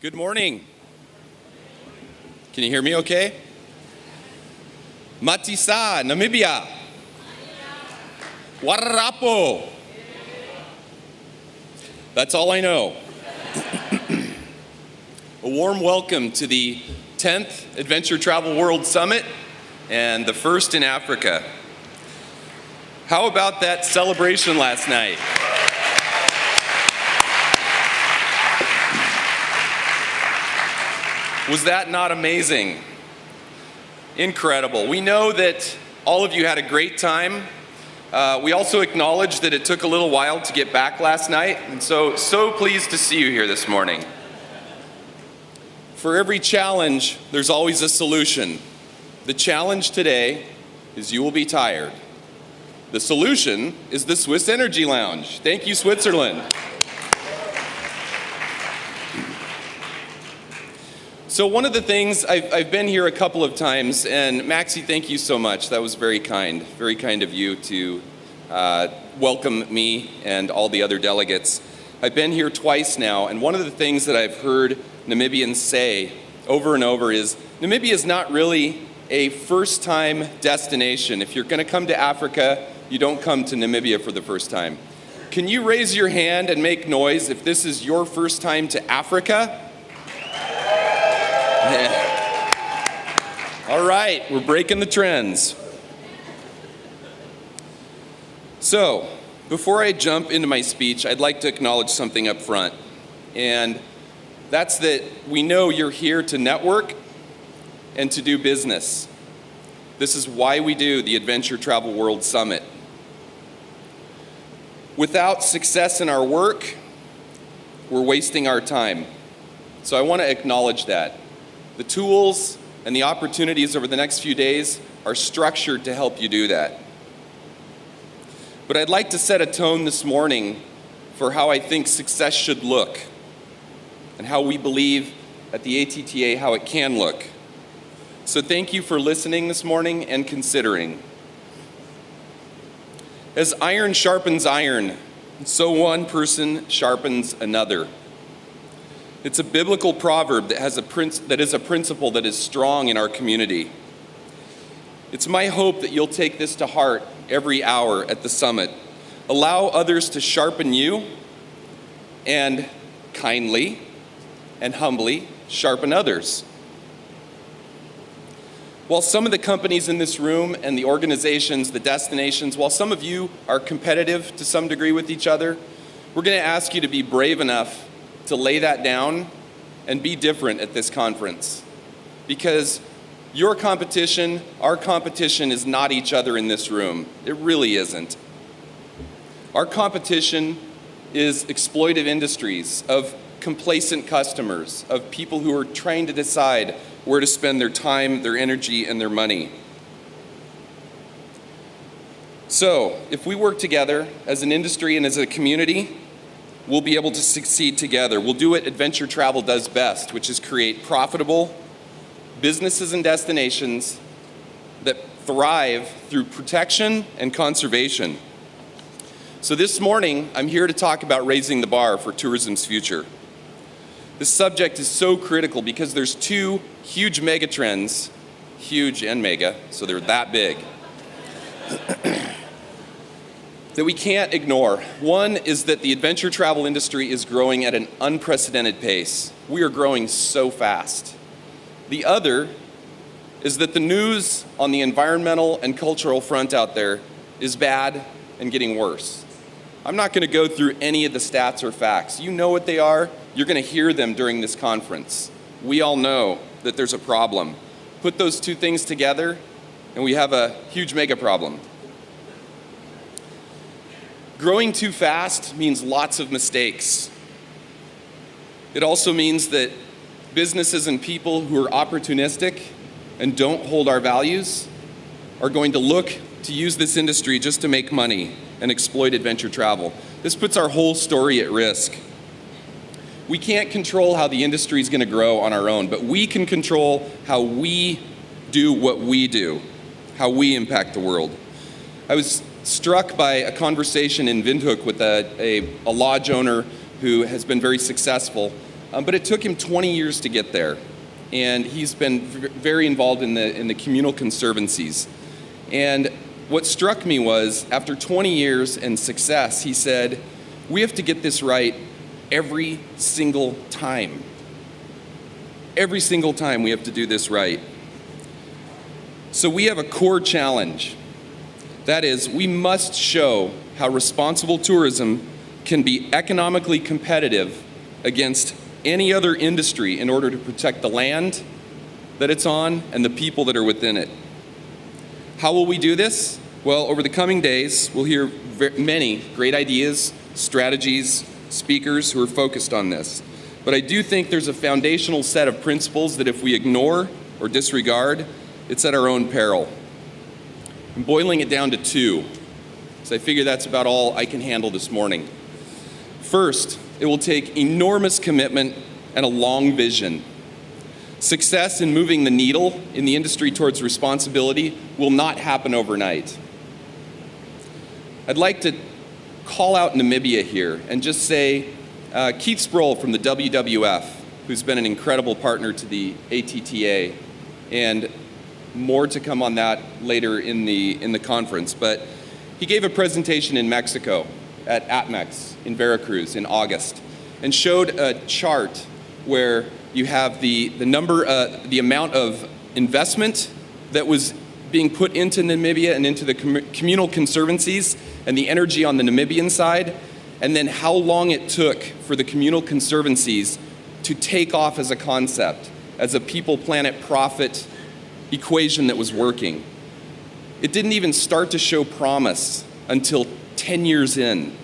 Good morning. Can you hear me okay? Matisa, Namibia. Wararapo. That's all I know. A warm welcome to the 10th Adventure Travel World Summit and the first in Africa. How about that celebration last night? Was that not amazing? Incredible. We know that all of you had a great time. We also acknowledge that it took a little while to get back last night, and so pleased to see you here this morning. For every challenge, there's always a solution. The challenge today is you will be tired. The solution is the Swiss Energy Lounge. Thank you, Switzerland. So one of the things, I've been here a couple of times, and Maxie, thank you so much. That was very kind of you to welcome me and all the other delegates. I've been here twice now, and one of the things that I've heard Namibians say over and over is, Namibia is not really a first-time destination. If you're going to come to Africa, you don't come to Namibia for the first time. Can you raise your hand and make noise if this is your first time to Africa? All right, we're breaking the trends. So, before I jump into my speech, I'd like to acknowledge something up front. And that's that we know you're here to network and to do business. This is why we do the Adventure Travel World Summit. Without success in our work, we're wasting our time. So I want to acknowledge that. The tools and the opportunities over the next few days are structured to help you do that. But I'd like to set a tone this morning for how I think success should look and how we believe at the ATTA how it can look. So thank you for listening this morning and considering. As iron sharpens iron, so one person sharpens another. It's a biblical proverb that is a principle that is strong in our community. It's my hope that you'll take this to heart every hour at the summit. Allow others to sharpen you, and kindly and humbly sharpen others. While some of the companies in this room and the organizations, the destinations, while some of you are competitive to some degree with each other, we're going to ask you to be brave enough to lay that down and be different at this conference. Because your competition, our competition is not each other in this room. It really isn't. Our competition is exploitive industries, of complacent customers, of people who are trying to decide where to spend their time, their energy, and their money. So, if we work together as an industry and as a community, we'll be able to succeed together. We'll do what adventure travel does best, which is create profitable businesses and destinations that thrive through protection and conservation. So this morning, I'm here to talk about raising the bar for tourism's future. This subject is so critical because there's two huge megatrends, huge and mega, so they're that big, that we can't ignore. One is that the adventure travel industry is growing at an unprecedented pace. We are growing so fast. The other is that the news on the environmental and cultural front out there is bad and getting worse. I'm not going to go through any of the stats or facts. You know what they are. You're going to hear them during this conference. We all know that there's a problem. Put those two things together, and we have a huge mega problem. Growing too fast means lots of mistakes. It also means that businesses and people who are opportunistic and don't hold our values are going to look to use this industry just to make money and exploit adventure travel. This puts our whole story at risk. We can't control how the industry is going to grow on our own, but we can control how we do what we do, how we impact the world. I was struck by a conversation in Windhoek with a lodge owner who has been very successful, but it took him 20 years to get there. And he's been very involved in the communal conservancies. And what struck me was, after 20 years and success, he said, we have to get this right every single time. Every single time we have to do this right. So we have a core challenge. That is, we must show how responsible tourism can be economically competitive against any other industry in order to protect the land that it's on and the people that are within it. How will we do this? Well, over the coming days, we'll hear many great ideas, strategies, speakers who are focused on this. But I do think there's a foundational set of principles that if we ignore or disregard, it's at our own peril. I'm boiling it down to 2, so I figure that's about all I can handle this morning. First, it will take enormous commitment and a long vision. Success in moving the needle in the industry towards responsibility will not happen overnight. I'd like to call out Namibia here and just say, Keith Sproul from the WWF, who's been an incredible partner to the ATTA, and more to come on that later in the conference, but he gave a presentation in Mexico at ATMEX in Veracruz in August, and showed a chart where you have the amount of investment that was being put into Namibia and into the communal conservancies and the energy on the Namibian side, and then how long it took for the communal conservancies to take off as a concept, as a people, planet, profit equation that was working. It didn't even start to show promise until 10 years in.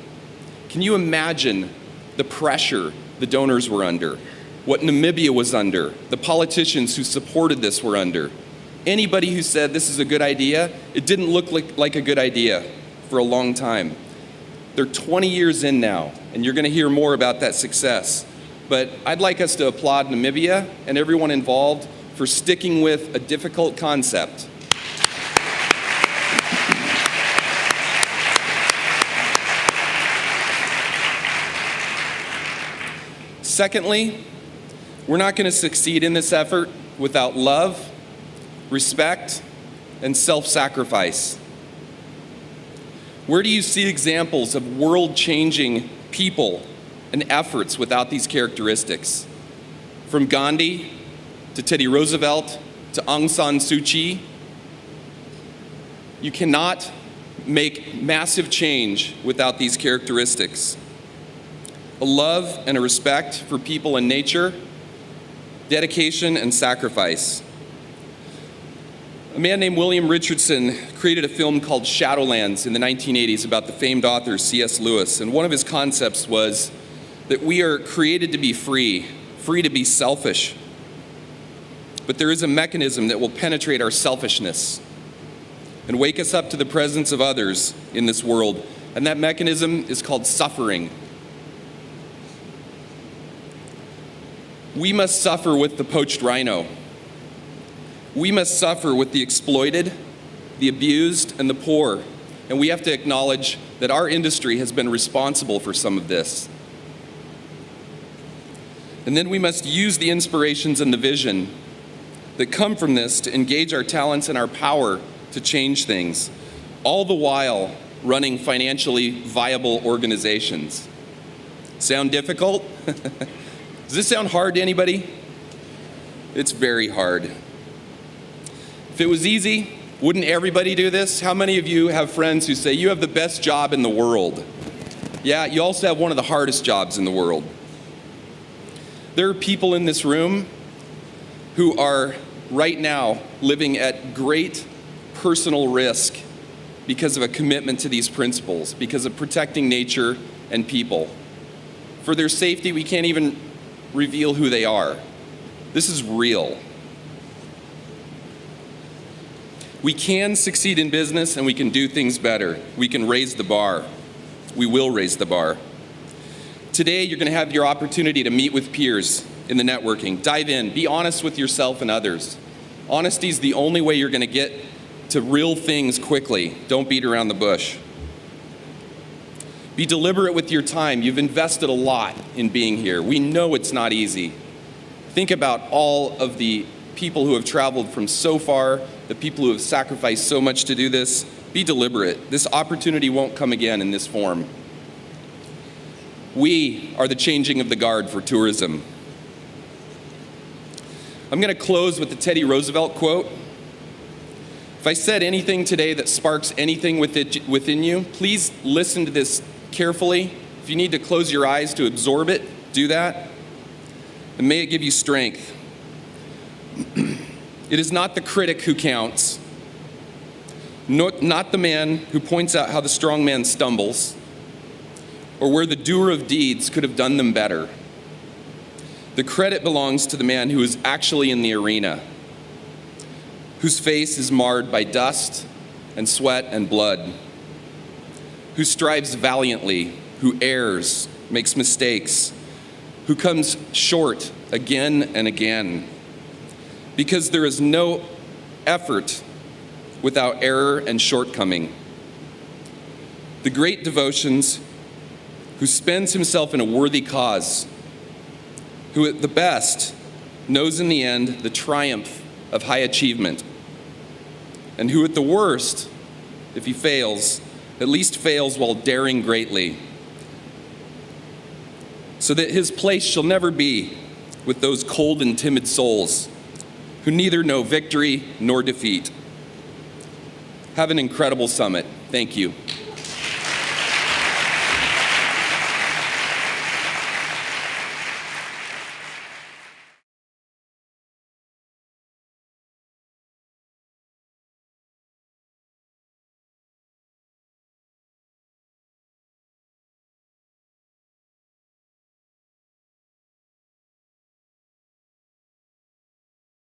Can you imagine the pressure the donors were under, what Namibia was under, the politicians who supported this were under? Anybody who said this is a good idea, it didn't look like a good idea for a long time. They're 20 years in now, and you're going to hear more about that success. But I'd like us to applaud Namibia and everyone involved for sticking with a difficult concept. Secondly, we're not going to succeed in this effort without love, respect, and self-sacrifice. Where do you see examples of world-changing people and efforts without these characteristics? From Gandhi to Teddy Roosevelt to Aung San Suu Kyi, you cannot make massive change without these characteristics. A love and a respect for people and nature, dedication and sacrifice. A man named William Richardson created a film called Shadowlands in the 1980s about the famed author C.S. Lewis, and one of his concepts was that we are created to be free to be selfish. But there is a mechanism that will penetrate our selfishness and wake us up to the presence of others in this world, and that mechanism is called suffering. We must suffer with the poached rhino. We must suffer with the exploited, the abused, and the poor. And we have to acknowledge that our industry has been responsible for some of this. And then we must use the inspirations and the vision that come from this to engage our talents and our power to change things, all the while running financially viable organizations. Sound difficult? Does this sound hard to anybody? It's very hard. If it was easy, wouldn't everybody do this? How many of you have friends who say, you have the best job in the world? Yeah, you also have one of the hardest jobs in the world. There are people in this room who are right now living at great personal risk because of a commitment to these principles, because of protecting nature and people. For their safety, we can't even reveal who they are. This is real. We can succeed in business and we can do things better. We can raise the bar. We will raise the bar. Today, you're going to have your opportunity to meet with peers in the networking. Dive in. Be honest with yourself and others. Honesty is the only way you're going to get to real things quickly. Don't beat around the bush. Be deliberate with your time. You've invested a lot in being here. We know it's not easy. Think about all of the people who have traveled from so far, the people who have sacrificed so much to do this. Be deliberate. This opportunity won't come again in this form. We are the changing of the guard for tourism. I'm going to close with the Teddy Roosevelt quote. If I said anything today that sparks anything within you, please listen to this carefully. If you need to close your eyes to absorb it, do that. And may it give you strength. It is not the critic who counts, not the man who points out how the strong man stumbles, or where the doer of deeds could have done them better. The credit belongs to the man who is actually in the arena, whose face is marred by dust and sweat and blood, who strives valiantly, who errs, makes mistakes, who comes short again and again. Because there is no effort without error and shortcoming. The great devotions, who spends himself in a worthy cause, who at the best knows in the end the triumph of high achievement, and who at the worst, if he fails, at least fails while daring greatly, so that his place shall never be with those cold and timid souls who neither know victory nor defeat. Have an incredible summit. Thank you.